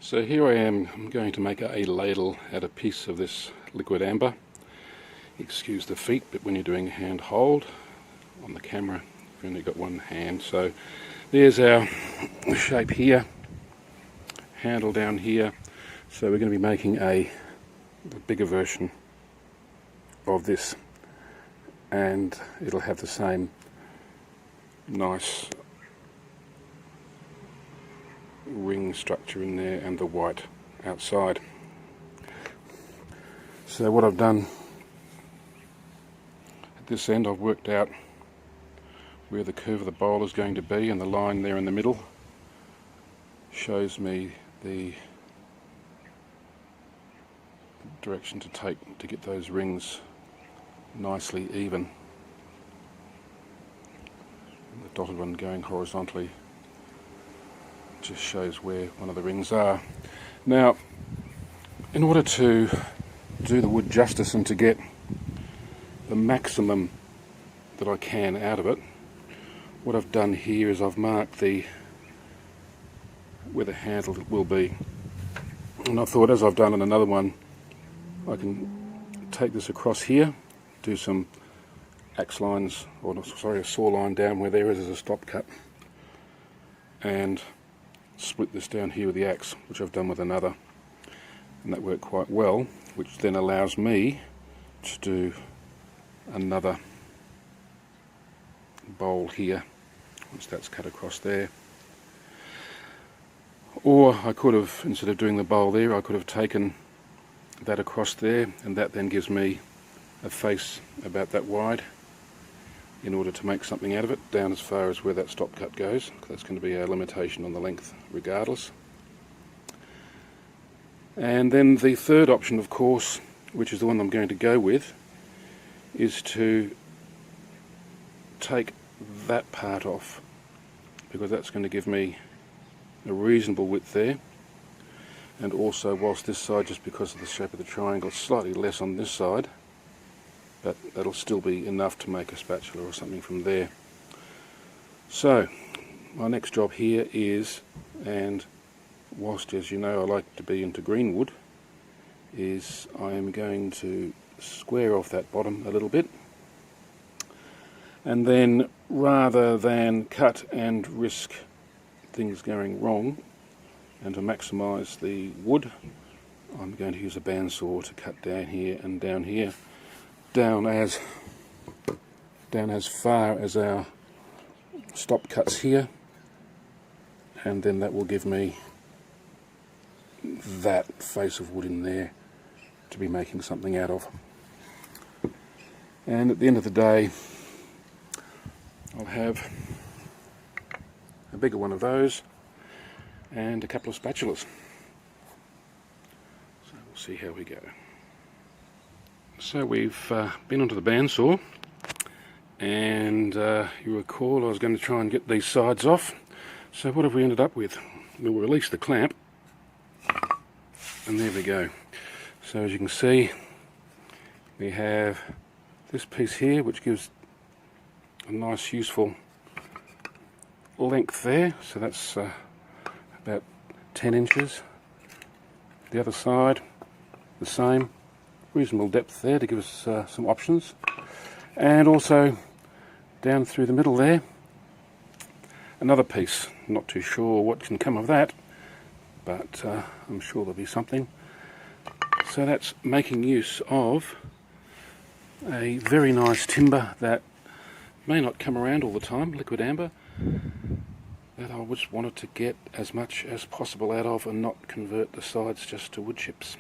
So here I am, I'm going to make a ladle out of a piece of this liquid amber. Excuse the feet, but when you're doing hand hold on the camera, you've only got one hand. So there's our shape here, handle down here. So we're going to be making a bigger version of this, and it'll have the same nice ring structure in there and the white outside. So what I've done at this end, I've worked out where the curve of the bowl is going to be, and the line there in the middle shows me the direction to take to get those rings nicely even. And the dotted one going horizontally just shows where one of the rings are. Now, in order to do the wood justice and to get the maximum that I can out of it, what I've done here is I've marked where the handle will be, and I thought, as I've done in another one, I can take this across here, do some axe lines, or sorry, a saw line down where there is as a stop cut, and split this down here with the axe, which I've done with another, and that worked quite well, which then allows me to do another bowl here once that's cut across there. Or I could have, instead of doing the bowl there, I could have taken that across there, and that then gives me a face about that wide in order to make something out of it, down as far as where that stop cut goes, because that's going to be our limitation on the length regardless. And then the third option, of course, which is the one I'm going to go with, is to take that part off, because that's going to give me a reasonable width there, and also whilst this side, just because of the shape of the triangle, is slightly less on this side, but that'll still be enough to make a spatula or something from there. So my next job here is, and whilst, as you know, I like to be into green wood, is I am going to square off that bottom a little bit, and then rather than cut and risk things going wrong and to maximise the wood, I'm going to use a bandsaw to cut down here and down here, down as far as our stop cuts here, and then that will give me that face of wood in there to be making something out of. And at the end of the day, I'll have a bigger one of those and a couple of spatulas. So we'll see how we go. So we've been onto the bandsaw, and you recall I was going to try and get these sides off. So what have we ended up with? We'll release the clamp, and there we go. So as you can see, we have this piece here, which gives a nice useful length there, so that's about 10 inches. The other side, the same, reasonable depth there to give us some options, and also down through the middle there, another piece. Not too sure what can come of that, but I'm sure there'll be something. So that's making use of a very nice timber that may not come around all the time, liquid amber, that I just wanted to get as much as possible out of and not convert the sides just to wood chips.